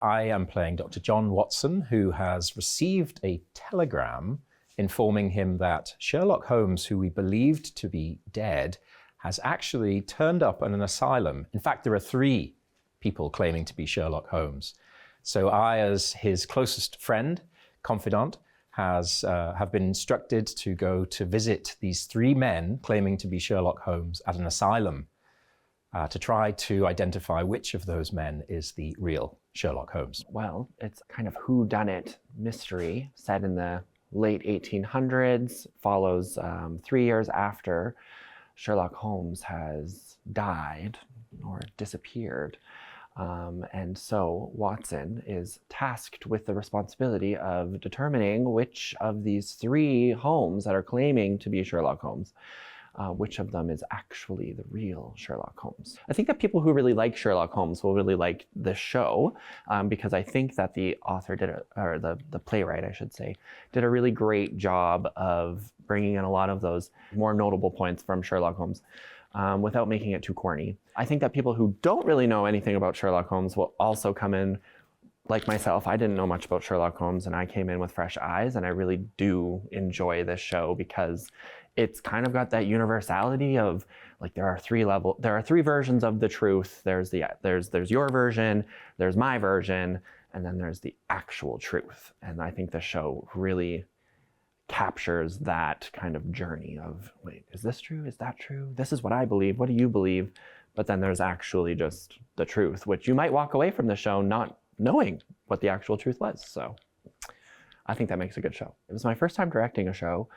I am playing Dr. John Watson, who has received a telegram informing him that Sherlock Holmes, who we believed to be dead, has actually turned up in an asylum. In fact, there are 3 people claiming to be Sherlock Holmes. So I, as his closest friend, confidant, have been instructed to go to visit these 3 men claiming to be Sherlock Holmes at an asylum to try to identify which of those men is the real Sherlock Holmes. Well, it's kind of whodunit mystery set in the late 1800s, follows 3 years after Sherlock Holmes has died or disappeared. And so Watson is tasked with the responsibility of determining which of these 3 Holmes that are claiming to be Sherlock Holmes, which of them is actually the real Sherlock Holmes. I think that people who really like Sherlock Holmes will really like this show, because I think that the author the playwright, I should say, did a really great job of bringing in a lot of those more notable points from Sherlock Holmes. Without making it too corny. I think that people who don't really know anything about Sherlock Holmes will also come in, like myself. I didn't know much about Sherlock Holmes, and I came in with fresh eyes, and I really do enjoy this show because it's kind of got that universality of, like, there are 3 versions of the truth. There's your version, there's my version, and then there's the actual truth. And I think the show really captures that kind of journey of, wait, is this true? Is that true? This is what I believe. What do you believe? But then there's actually just the truth, which you might walk away from the show not knowing what the actual truth was. So I think that makes a good show. It was my first time directing a show.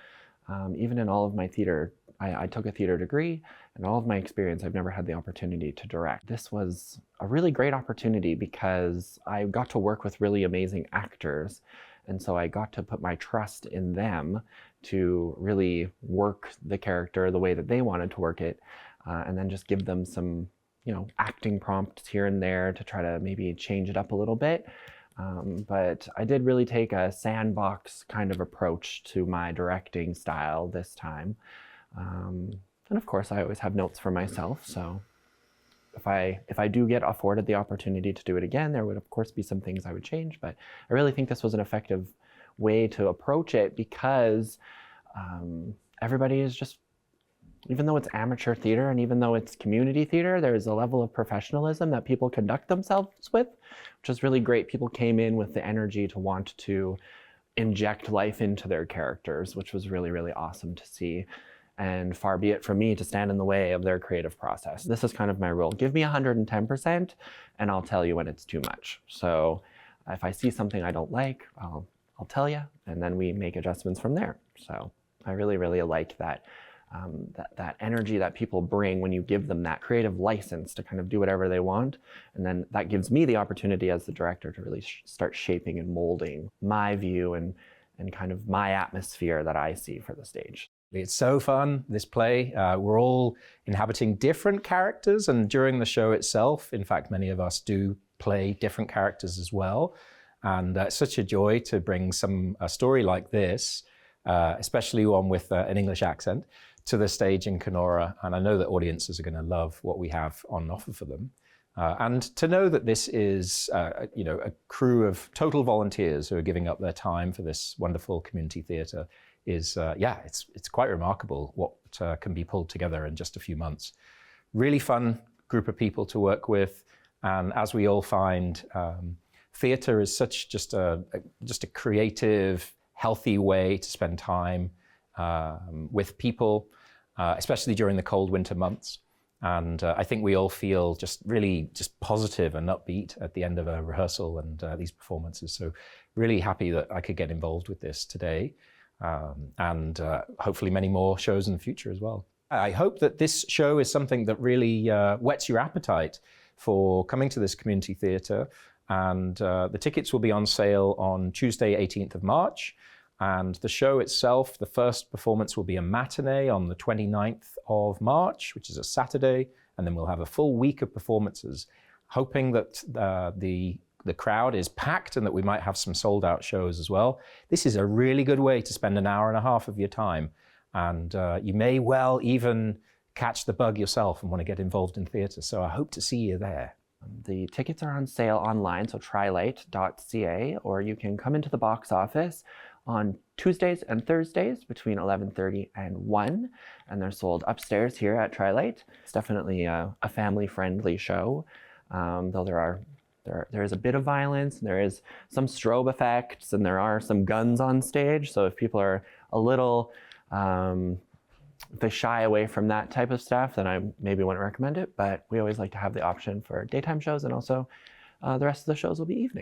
Even in all of my theater, I took a theater degree, and all of my experience, I've never had the opportunity to direct. This was a really great opportunity because I got to work with really amazing actors. And so I got to put my trust in them to really work the character the way that they wanted to work it, and then just give them some, acting prompts here and there to try to maybe change it up a little bit. But I did really take a sandbox kind of approach to my directing style this time. And of course, I always have notes for myself, so if I do get afforded the opportunity to do it again, there would of course be some things I would change, but I really think this was an effective way to approach it because everybody is just, even though it's amateur theater and even though it's community theater, there's a level of professionalism that people conduct themselves with, which is really great. People came in with the energy to want to inject life into their characters, which was really, really awesome to see. And far be it from me to stand in the way of their creative process. This is kind of my rule. Give me 110% and I'll tell you when it's too much. So if I see something I don't like, I'll tell you, and then we make adjustments from there. So I really, really like that, that energy that people bring when you give them that creative license to kind of do whatever they want. And then that gives me the opportunity as the director to really start shaping and molding my view and kind of my atmosphere that I see for the stage. It's so fun, this play. We're all inhabiting different characters, and during the show itself, in fact, many of us do play different characters as well. And it's such a joy to bring a story like this, especially one with an English accent, to the stage in Kenora. And I know that audiences are going to love what we have on offer for them. And to know that this is a crew of total volunteers who are giving up their time for this wonderful community theatre is, it's quite remarkable what can be pulled together in just a few months. Really fun group of people to work with, and as we all find, theatre is such just a creative, healthy way to spend time with people, especially during the cold winter months. And I think we all feel just really positive and upbeat at the end of a rehearsal and these performances. So really happy that I could get involved with this today. And hopefully many more shows in the future as well. I hope that this show is something that really whets your appetite for coming to this community theatre. And the tickets will be on sale on Tuesday, 18th of March. And the show itself, the first performance will be a matinee on the 29th of March, which is a Saturday. And then we'll have a full week of performances, hoping that the crowd is packed and that we might have some sold out shows as well. This is a really good way to spend an hour and a half of your time. And you may well even catch the bug yourself and want to get involved in theatre. So I hope to see you there. The tickets are on sale online, so TryLight.ca, or you can come into the box office on Tuesdays and Thursdays between 11:30 and 1, and they're sold upstairs here at TryLight. It's definitely a family-friendly show, though there is a bit of violence, and there is some strobe effects, and there are some guns on stage. So if people are a little, if they shy away from that type of stuff, then I maybe wouldn't recommend it. But we always like to have the option for daytime shows, and also the rest of the shows will be evening.